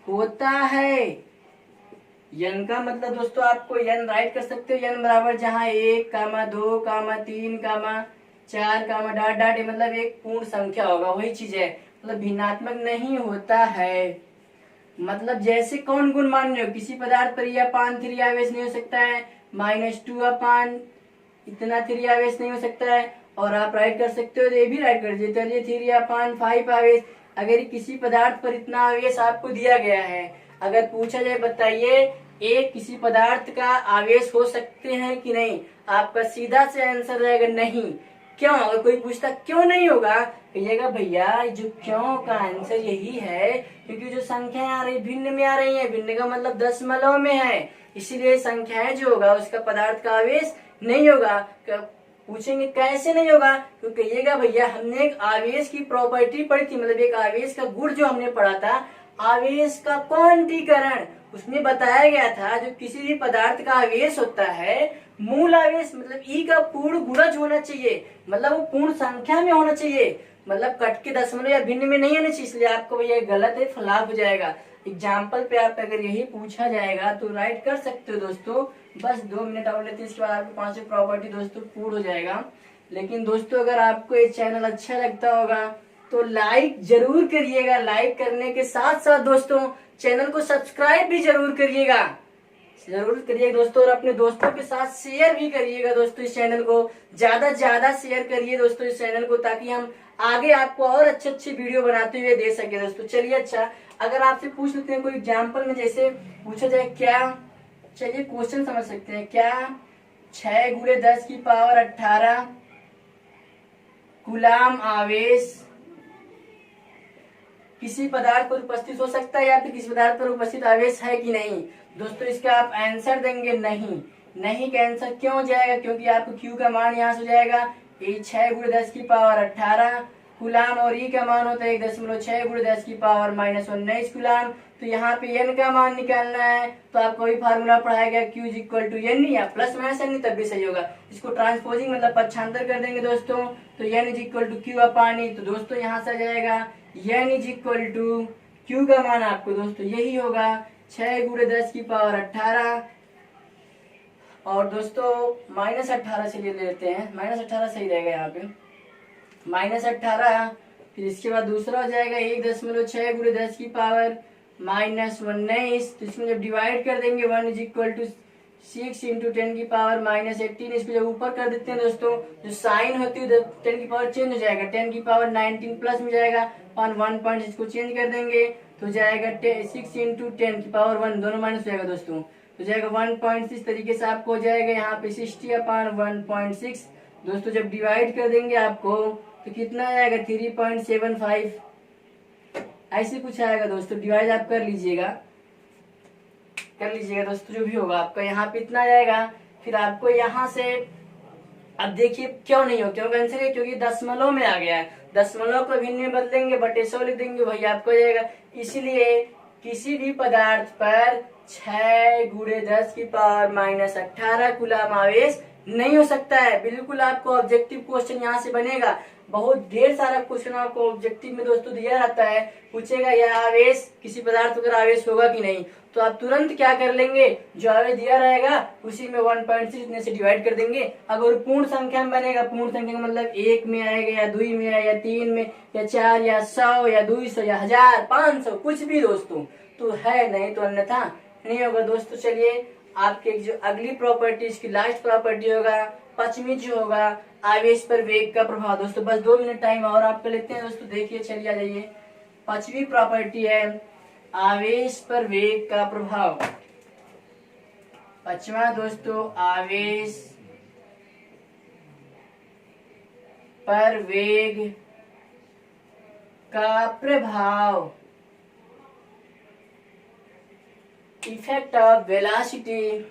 S1: होता है। यन का मतलब दोस्तों आपको यन राइट कर सकते हो, यन बराबर जहां 1, 2, 3, 4, डॉट डॉट, मतलब एक पूर्ण संख्या होगा, वही चीज है। मतलब भिन्नात्मक नहीं होता है, मतलब जैसे कौन गुण मान रहे हो, किसी पदार्थ पर यह अपान 3 आवेश नहीं हो सकता है, -2 अपान इतना 3 आवेश नहीं हो सकता है। और आप राइट कर सकते हो, ये भी राइट कर दीजिए, चलिए 3 अपान 5 आवेश। अगर किसी पदार्थ पर इतना आवेश आपको दिया गया है, अगर पूछा जाए बताइए एक किसी पदार्थ का आवेश हो सकते हैं कि नहीं, आपका सीधा से आंसर रहेगा नहीं। क्यों? अगर कोई पूछता क्यों नहीं होगा, कहिएगा भैया जो क्यों का आंसर यही है क्योंकि जो संख्याएं आ रही भिन्न में आ रही है, भिन्न का मतलब दशमलव में है, इसीलिए संख्याएं जो होगा उसका पदार्थ का आवेश नहीं होगा। पूछेंगे कैसे नहीं होगा, तो कहिएगा भैया हमने एक आवेश की प्रॉपर्टी पढ़ी थी, मतलब एक आवेश का गुण जो हमने पढ़ा था, आवेश का क्वांटीकरण, उसमें बताया गया था जो किसी भी पदार्थ का आवेश होता है, मूल आवेश मतलब ई का पूर्ण गुणज होना चाहिए, मतलब वो पूर्ण संख्या में होना चाहिए, मतलब कट के दशमलव या भिन्न में नहीं होना चाहिए। इसलिए आपको भैया गलत है, खिलाफ हो जाएगा। एग्जाम्पल पे आप अगर यही पूछा जाएगा तो राइट कर सकते हो दोस्तों। बस 2 मिनट और लेते हैं, इसके बाद आपको 5 प्रॉपर्टी दोस्तों पूर्ण हो जाएगा। लेकिन दोस्तों अगर आपको ये चैनल अच्छा लगता होगा तो लाइक जरूर करिएगा, लाइक करने के साथ साथ दोस्तों चैनल को सब्सक्राइब भी जरूर करिएगा, जरूर करिएगा दोस्तों। और अपने दोस्तों के साथ शेयर भी करिएगा दोस्तों, इस चैनल को ज्यादा शेयर करिए दोस्तों इस चैनल को, ताकि हम आगे आपको और अच्छे वीडियो बनाते हुए दे सके दोस्तों। चलिए अच्छा, अगर आपसे पूछ लेते हैं कोई एग्जाम्पल में, जैसे पूछा जाए क्या, चलिए क्वेश्चन समझ सकते हैं, क्या 6 गुणे 10 की पावर 18 कूलाम आवेश किसी पदार्थ पर उपस्थित हो सकता है या फिर किसी पदार्थ पर उपस्थित आवेश है कि नहीं। दोस्तों इसका आप आंसर देंगे नहीं। नहीं का आंसर क्यों हो जाएगा, क्योंकि आपको क्यू का मान यहाँ से हो जाएगा 6 गुणे 10 की पावर 18 कूलाम, और ई का मान होता है 1.6 गुणे 10 की पावर -19 कूलाम। तो यहाँ पे एन का मान निकालना है, तो आपको वही फार्मूला पढ़ाया गया Q = एन, या प्लस माइनस एन तब भी सही होगा। इसको ट्रांसपोजिंग मतलब पक्षांतर कर देंगे दोस्तों, तो एन = Q अपान ई। तो दोस्तों यहाँ से आ जाएगा एन = Q का मान आपको दोस्तों यही होगा 6 गुणे 10 की पावर 18, और दोस्तों -18 से ले लेते हैं, -18 सही रहेगा यहाँ पे, -18। फिर इसके बाद दूसरा हो जाएगा 1.6 गुणे 10 की पावर -19। तो इसमें जब डिवाइड कर देंगे 1 = 6 × 10 की पावर -18, इसको जब ऊपर कर देते हैं दोस्तों, जो साइन होती है 10 की पावर चेंज हो जाएगा, 10 की पावर 19 प्लस में जाएगा, 1 पॉइंट इसको चेंज कर देंगे तो जाएगा 6 × 10 की पावर 1, दोनों माइनस हो जाएगा दोस्तों, तो जाएगा 1.6। तरीके से आपको हो जाएगा यहाँ पे 60/1.6। दोस्तों जब डिवाइड कर देंगे आपको तो कितना आएगा 3.75, ऐसे कुछ आएगा दोस्तों। डिवाइड आप कर लीजिएगा दोस्तों, जो भी होगा आपका यहाँ पे इतना आएगा। फिर आपको यहाँ से अब देखिए क्यों नहीं हो, क्यों आंसर है क्योंकि दशमलव में आ गया है, दशमलव को भिन्न में बदलेंगे, बटे 100 लिख देंगे, वही आपको जाएगा। इसीलिए किसी भी पदार्थ पर 6 गुणे 10 की पावर -18 कूलाम आवेश नहीं हो सकता है। बिल्कुल आपको ऑब्जेक्टिव क्वेश्चन यहाँ से बनेगा, बहुत ढेर सारा क्वेश्चन आपको ऑब्जेक्टिव में दोस्तों दिया रहता है। पूछेगा यह आवेश किसी पदार्थ पर आवेश होगा कि नहीं, तो आप तुरंत क्या कर लेंगे, जो आवेश दिया रहेगा उसी में 1.6 इतने से डिवाइड कर देंगे। अगर पूर्ण संख्या में बनेगा, पूर्ण संख्या का मतलब 1 में आएगा या 2 में आएगा या 3 में या 4 या 100 या 200 या 1000 500 कुछ भी दोस्तों तो है, नहीं तो अन्यथा नहीं होगा दोस्तों। चलिए आपके जो अगली प्रॉपर्टी, इसकी लास्ट प्रॉपर्टी होगा, पश्चिमी जो होगा आवेश पर वेग का प्रभाव। दोस्तों बस 2 मिनट टाइम और आपको लेते हैं दोस्तों, देखिए चलिए आ जाइए। पांचवी प्रॉपर्टी है आवेश पर वेग का प्रभाव। पांचवा दोस्तों आवेश पर वेग का प्रभाव, इफेक्ट ऑफ वेलोसिटी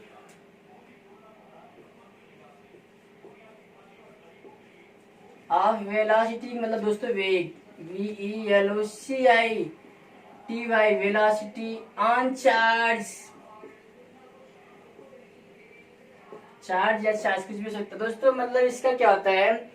S1: मतलब दोस्तों वेग, VELOCITY T Y velocity on charge, charge या चार्ज कुछ भी हो सकता है दोस्तों। मतलब इसका क्या होता है,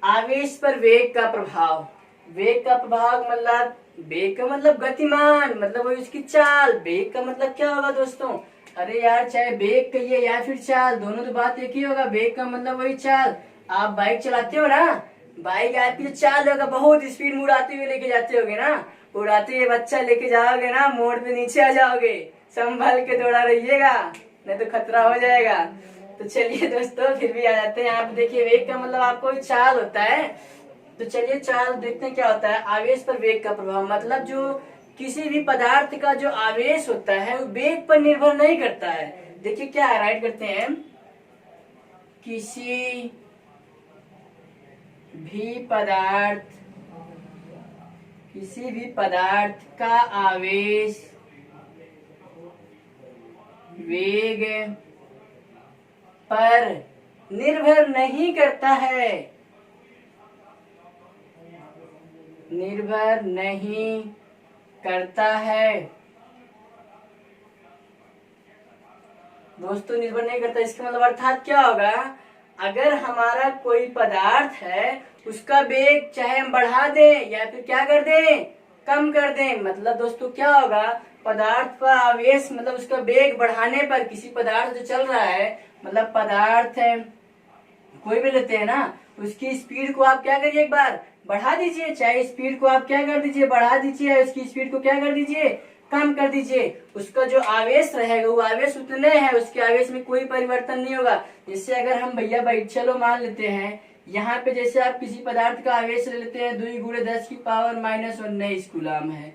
S1: आवेश पर वेग का प्रभाव, वेग का प्रभाव मतलब वेग का मतलब गतिमान, मतलब वही उसकी चाल। वेग का मतलब क्या होगा दोस्तों, अरे यार चाहे वेग कहिए या फिर चाल, दोनों तो बात एक ही होगा। वेग का मतलब वही चाल। आप बाइक चलाते हो ना, बाइक आपकी जो चाल होगा, बहुत स्पीड में उड़ाते हुए लेके जाते होगे ना, उड़ाते हुए बच्चा लेके जाओगे ना, मोड़ पे नीचे आ जाओगे, संभल के दौड़ा रहिएगा नहीं तो खतरा हो जाएगा। तो चलिए दोस्तों फिर भी आ जाते हैं। यहाँ पे देखिए वेग का मतलब आपको चाल होता है। तो चलिए चाल देखते हैं क्या होता है। आवेश पर वेग का प्रभाव मतलब जो किसी भी पदार्थ का जो आवेश होता है वो वेग पर निर्भर नहीं करता है। देखिए क्या है, राइट करते हैं, किसी भी पदार्थ का आवेश वेग पर निर्भर नहीं करता है, निर्भर नहीं करता है दोस्तों, निर्भर नहीं करता। इसका मतलब अर्थात क्या होगा, अगर हमारा कोई पदार्थ है उसका वेग चाहे हम बढ़ा दें या फिर क्या कर दें, कम कर दें, मतलब दोस्तों क्या होगा, पदार्थ का आवेश मतलब उसका वेग बढ़ाने पर, किसी पदार्थ जो चल रहा है, मतलब पदार्थ है कोई भी लेते हैं ना, उसकी स्पीड को आप क्या करिए, एक बार बढ़ा दीजिए, चाहे स्पीड को आप क्या कर दीजिए, बढ़ा दीजिए, उसकी स्पीड को क्या कर दीजिए, कम कर दीजिए, उसका जो आवेश रहेगा वो आवेश उतने है, उसके आवेश में कोई परिवर्तन नहीं होगा। जैसे अगर हम भैया भाई चलो मान लेते हैं यहाँ पे, जैसे आप किसी पदार्थ का आवेश ले लेते हैं 2 × 10⁻⁻19 कूलम है।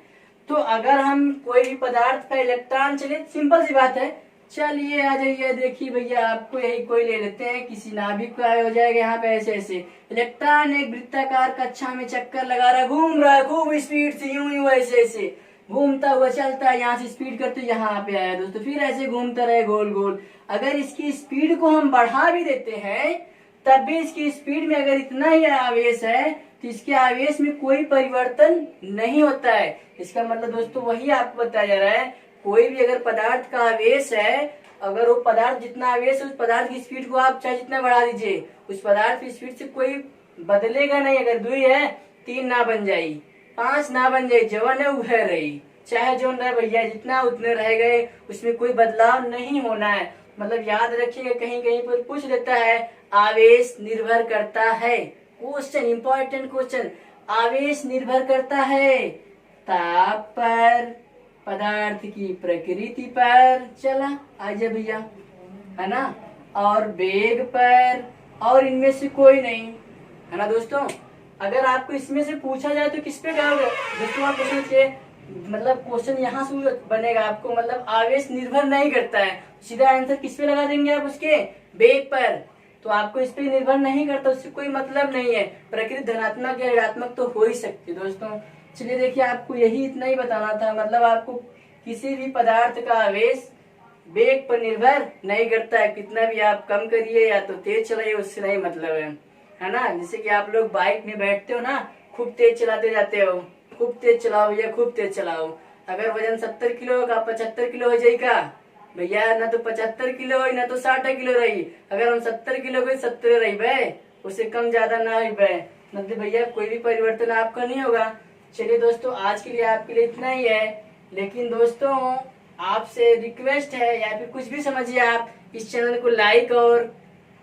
S1: तो अगर हम कोई भी पदार्थ का इलेक्ट्रॉन, चलिए सिंपल सी बात है, चलिए आ जाइए, देखिए भैया आपको यही कोई ले लेते हैं, किसी नाभिक का हो जाएगा यहाँ पे ऐसे ऐसे, इलेक्ट्रॉन एक वृत्ताकार कक्षा में चक्कर लगा रहा, घूम रहा है खूब स्पीड से, यूं यूं ऐसे ऐसे घूमता हुआ चलता है, यहाँ से स्पीड करते यहाँ पे आया दोस्तों, फिर ऐसे घूमता रहे गोल गोल। अगर इसकी स्पीड को हम बढ़ा भी देते हैं तब भी इसकी स्पीड में अगर इतना ही आवेश है तो इसके आवेश में कोई परिवर्तन नहीं होता है। इसका मतलब दोस्तों वही आपको बताया जा रहा है, कोई भी अगर पदार्थ का आवेश है, अगर वो पदार्थ जितना आवेश है उस पदार्थ की स्पीड को आप चाहे जितना बढ़ा दीजिए, उस पदार्थ की स्पीड से कोई बदलेगा नहीं। अगर 2 है 3 ना बन जाई, 5 ना बन जाई, जवन है वह रही, चाहे जो रहे भैया जितना उतने रह गए, उसमें कोई बदलाव नहीं होना है। मतलब याद रखिएगा, कहीं कहीं पर पूछ लेता है आवेश निर्भर करता है, क्वेश्चन इंपॉर्टेंट क्वेश्चन, आवेश निर्भर करता है ताप पर, पदार्थ की प्रकृति पर, चला आजा भैया, है ना, और वेग पर, और इनमें से कोई नहीं, है ना दोस्तों। अगर आपको इसमें से पूछा जाए तो किस पे कहोगे दोस्तों, आप सोचिए, मतलब क्वेश्चन यहाँ से बनेगा आपको, मतलब आवेश निर्भर नहीं करता है, सीधा आंसर किस पे लगा देंगे आप, उसके वेग पर। तो आपको इस पे निर्भर नहीं करता, उससे कोई मतलब नहीं है, प्रकृति धनात्मक या ऋणात्मक तो हो ही सकती है दोस्तों। चलिए देखिए आपको यही इतना ही बताना था, मतलब आपको किसी भी पदार्थ का आवेश वेग पर निर्भर नहीं करता है, कितना भी आप कम करिए या तो तेज चलाइए, उससे नहीं मतलब है ना। जैसे कि आप लोग बाइक में बैठते हो ना, खूब तेज चलाते जाते हो, खूब तेज चलाओ भैया, खूब तेज चलाओ, अगर वजन 70 किलो होगा 75 किलो हो जाएगा भैया, ना तो 75 किलो हो ना तो 60 किलो रही, अगर हम 70 किलो को 70 रही भाई, उससे कम ज्यादा ना हो भाई, मतलब भैया कोई भी परिवर्तन आपका नहीं होगा। चलिए दोस्तों आज के लिए आपके लिए इतना ही है, लेकिन दोस्तों आपसे रिक्वेस्ट है या फिर कुछ भी समझिए, आप इस चैनल को लाइक, और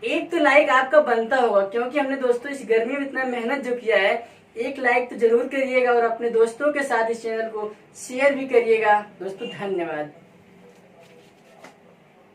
S1: एक तो लाइक आपका बनता होगा, क्योंकि हमने दोस्तों इस गर्मी में इतना मेहनत जो किया है, एक लाइक तो जरूर करिएगा, और अपने दोस्तों के साथ इस चैनल को शेयर भी करिएगा दोस्तों। धन्यवाद।